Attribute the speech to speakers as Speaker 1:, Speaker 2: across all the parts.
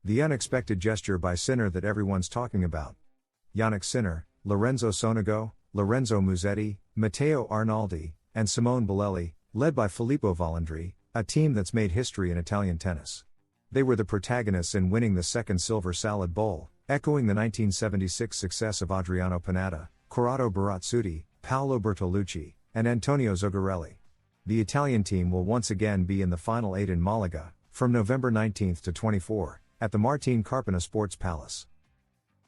Speaker 1: The unexpected gesture by Sinner that everyone's talking about. Jannik Sinner, Lorenzo Sonego, Lorenzo Musetti, Matteo Arnaldi, and Simone Bolelli, led by Filippo Volandri, a team that's made history in Italian tennis. They were the protagonists in winning the second Silver Salad Bowl, echoing the 1976 success of Adriano Panatta, Corrado Barazzuti, Paolo Bertolucci, and Antonio Zuccarelli. The Italian team will once again be in the Final Eight in Malaga, from November 19 to 24, at the Martin Carpena Sports Palace.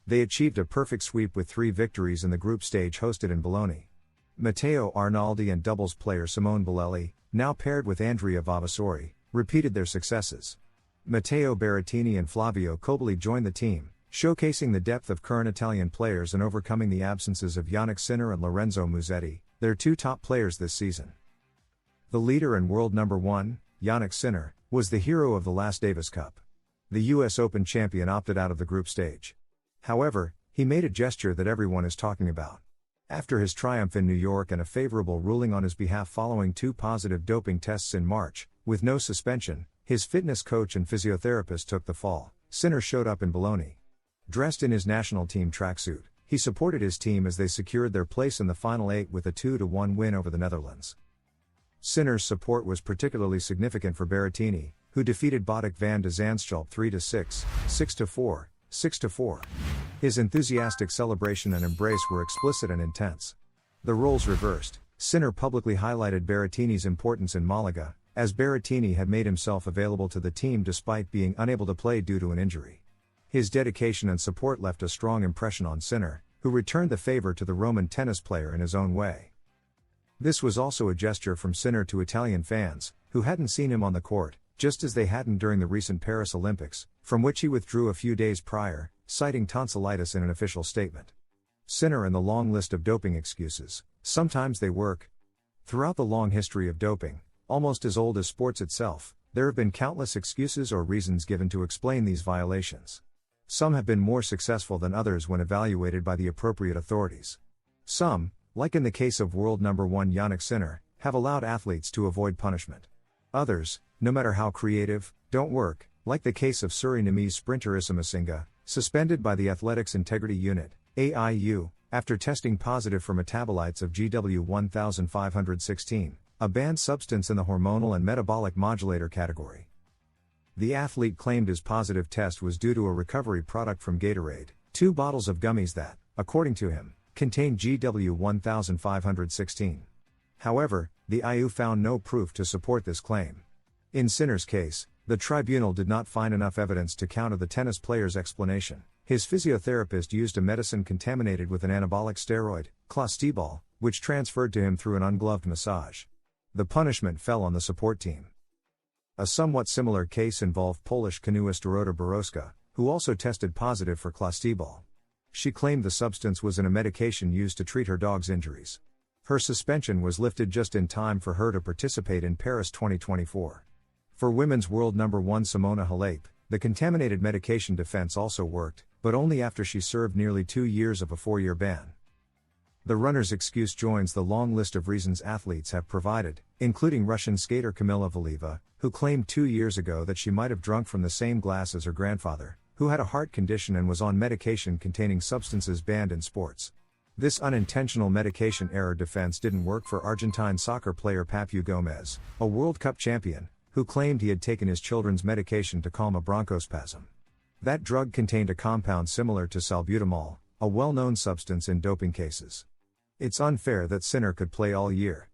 Speaker 1: They achieved a perfect sweep with 3 victories in the group stage hosted in Bologna. Matteo Arnaldi and doubles player Simone Bolelli, now paired with Andrea Vavasori, repeated their successes. Matteo Berrettini and Flavio Cobolli joined the team, showcasing the depth of current Italian players and overcoming the absences of Jannik Sinner and Lorenzo Musetti, their 2 top players this season. The leader and world number 1, Jannik Sinner, was the hero of the last Davis Cup. The US Open champion opted out of the group stage. However, he made a gesture that everyone is talking about. After his triumph in New York and a favorable ruling on his behalf following 2 positive doping tests in March, with no suspension, his fitness coach and physiotherapist took the fall. Sinner showed up in Bologna. Dressed in his national team tracksuit, he supported his team as they secured their place in the Final 8 with a 2-1 win over the Netherlands. Sinner's support was particularly significant for Berrettini, who defeated Botic van de Zandschulp 3-6, 6-4, 6-4. His enthusiastic celebration and embrace were explicit and intense. The roles reversed. Sinner publicly highlighted Berrettini's importance in Malaga, as Berrettini had made himself available to the team despite being unable to play due to an injury. His dedication and support left a strong impression on Sinner, who returned the favor to the Roman tennis player in his own way. This was also a gesture from Sinner to Italian fans, who hadn't seen him on the court, just as they hadn't during the recent Paris Olympics, from which he withdrew a few days prior, citing tonsillitis in an official statement. Sinner and the long list of doping excuses, sometimes they work. Throughout the long history of doping, almost as old as sports itself, there have been countless excuses or reasons given to explain these violations. Some have been more successful than others when evaluated by the appropriate authorities. Some, like in the case of world number 1 Jannik Sinner, have allowed athletes to avoid punishment. Others, no matter how creative, don't work, like the case of Surinamese sprinter Issa Masinga, suspended by the Athletics Integrity Unit, AIU, after testing positive for metabolites of GW 1516, a banned substance in the hormonal and metabolic modulator category. The athlete claimed his positive test was due to a recovery product from Gatorade, 2 bottles of gummies that, according to him, contained GW 1516. However, the IU found no proof to support this claim. In Sinner's case, the tribunal did not find enough evidence to counter the tennis player's explanation. His physiotherapist used a medicine contaminated with an anabolic steroid, clostebol, which transferred to him through an ungloved massage. The punishment fell on the support team. A somewhat similar case involved Polish canoeist Dorota Borowska, who also tested positive for clostebol. She claimed the substance was in a medication used to treat her dog's injuries. Her suspension was lifted just in time for her to participate in Paris 2024. For women's world number 1 Simona Halep, the contaminated medication defense also worked, but only after she served nearly 2 years of a 4-year ban. The runner's excuse joins the long list of reasons athletes have provided, including Russian skater Kamila Valieva, who claimed 2 years ago that she might have drunk from the same glass as her grandfather, who had a heart condition and was on medication containing substances banned in sports. This unintentional medication error defense didn't work for Argentine soccer player Papu Gomez, a World Cup champion, who claimed he had taken his children's medication to calm a bronchospasm. That drug contained a compound similar to salbutamol, a well-known substance in doping cases. It's unfair that Sinner could play all year.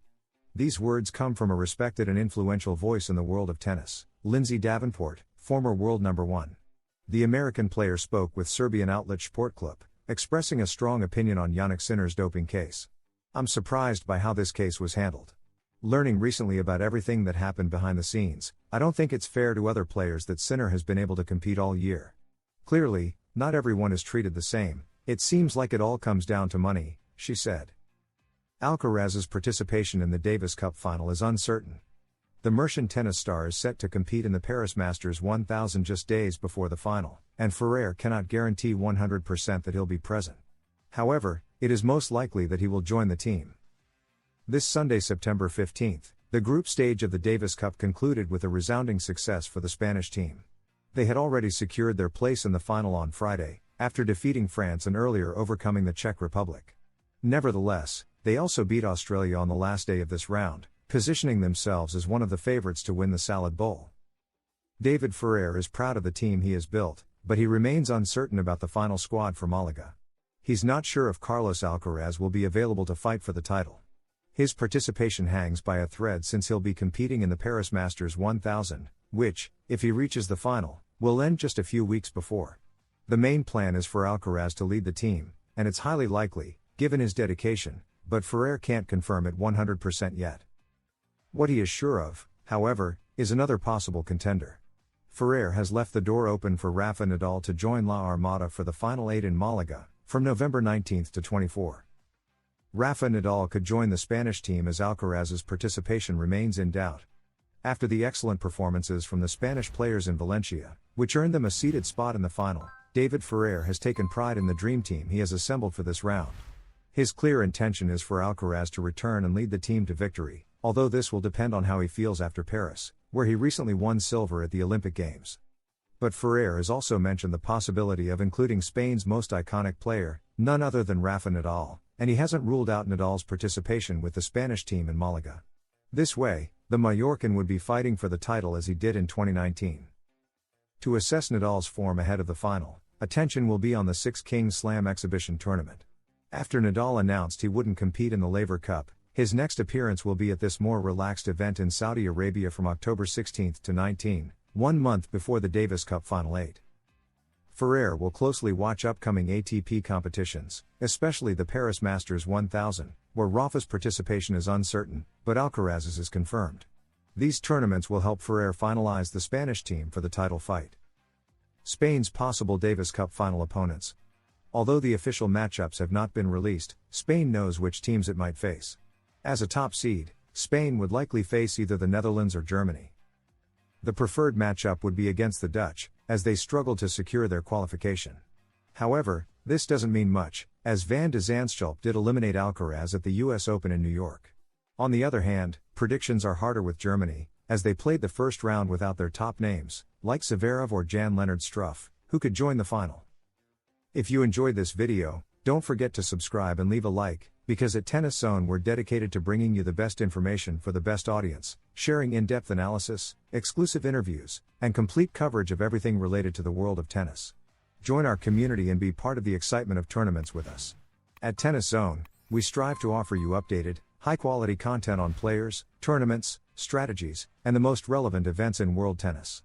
Speaker 1: These words come from a respected and influential voice in the world of tennis, Lindsay Davenport, former world number 1. The American player spoke with Serbian outlet Sportklub, expressing a strong opinion on Jannik Sinner's doping case. "I'm surprised by how this case was handled. Learning recently about everything that happened behind the scenes, I don't think it's fair to other players that Sinner has been able to compete all year. Clearly, not everyone is treated the same. It seems like it all comes down to money," she said. Alcaraz's participation in the Davis Cup final is uncertain. The Mercian tennis star is set to compete in the Paris Masters 1000 just days before the final, and Ferrer cannot guarantee 100% that he'll be present. However, it is most likely that he will join the team. This Sunday, September 15, the group stage of the Davis Cup concluded with a resounding success for the Spanish team. They had already secured their place in the final on Friday, after defeating France and earlier overcoming the Czech Republic. Nevertheless, they also beat Australia on the last day of this round, positioning themselves as one of the favorites to win the Salad Bowl. David Ferrer is proud of the team he has built, but he remains uncertain about the final squad for Malaga. He's not sure if Carlos Alcaraz will be available to fight for the title. His participation hangs by a thread since he'll be competing in the Paris Masters 1000, which, if he reaches the final, will end just a few weeks before. The main plan is for Alcaraz to lead the team, and it's highly likely, given his dedication, but Ferrer can't confirm it 100% yet. What he is sure of, however, is another possible contender. Ferrer has left the door open for Rafa Nadal to join La Armada for the Final 8 in Malaga, from November 19 to 24. Rafa Nadal could join the Spanish team as Alcaraz's participation remains in doubt. After the excellent performances from the Spanish players in Valencia, which earned them a seeded spot in the final, David Ferrer has taken pride in the dream team he has assembled for this round. His clear intention is for Alcaraz to return and lead the team to victory, although this will depend on how he feels after Paris, where he recently won silver at the Olympic Games. But Ferrer has also mentioned the possibility of including Spain's most iconic player, none other than Rafa Nadal, and he hasn't ruled out Nadal's participation with the Spanish team in Malaga. This way, the Mallorcan would be fighting for the title as he did in 2019. To assess Nadal's form ahead of the final, attention will be on the Six Kings Slam exhibition tournament. After Nadal announced he wouldn't compete in the Laver Cup, his next appearance will be at this more relaxed event in Saudi Arabia from October 16 to 19, 1 month before the Davis Cup Final 8. Ferrer will closely watch upcoming ATP competitions, especially the Paris Masters 1000, where Rafa's participation is uncertain, but Alcaraz's is confirmed. These tournaments will help Ferrer finalize the Spanish team for the title fight. Spain's possible Davis Cup final opponents. Although the official matchups have not been released, Spain knows which teams it might face. As a top seed, Spain would likely face either the Netherlands or Germany. The preferred matchup would be against the Dutch, as they struggled to secure their qualification. However, this doesn't mean much, as Van de Zandschulp did eliminate Alcaraz at the US Open in New York. On the other hand, predictions are harder with Germany, as they played the first round without their top names, like Zverev or Jan-Lennard Struff, who could join the final. If you enjoyed this video, don't forget to subscribe and leave a like, because at Tennis Zone we're dedicated to bringing you the best information for the best audience, sharing in-depth analysis, exclusive interviews, and complete coverage of everything related to the world of tennis. Join our community and be part of the excitement of tournaments with us. At Tennis Zone, we strive to offer you updated, high-quality content on players, tournaments, strategies, and the most relevant events in world tennis.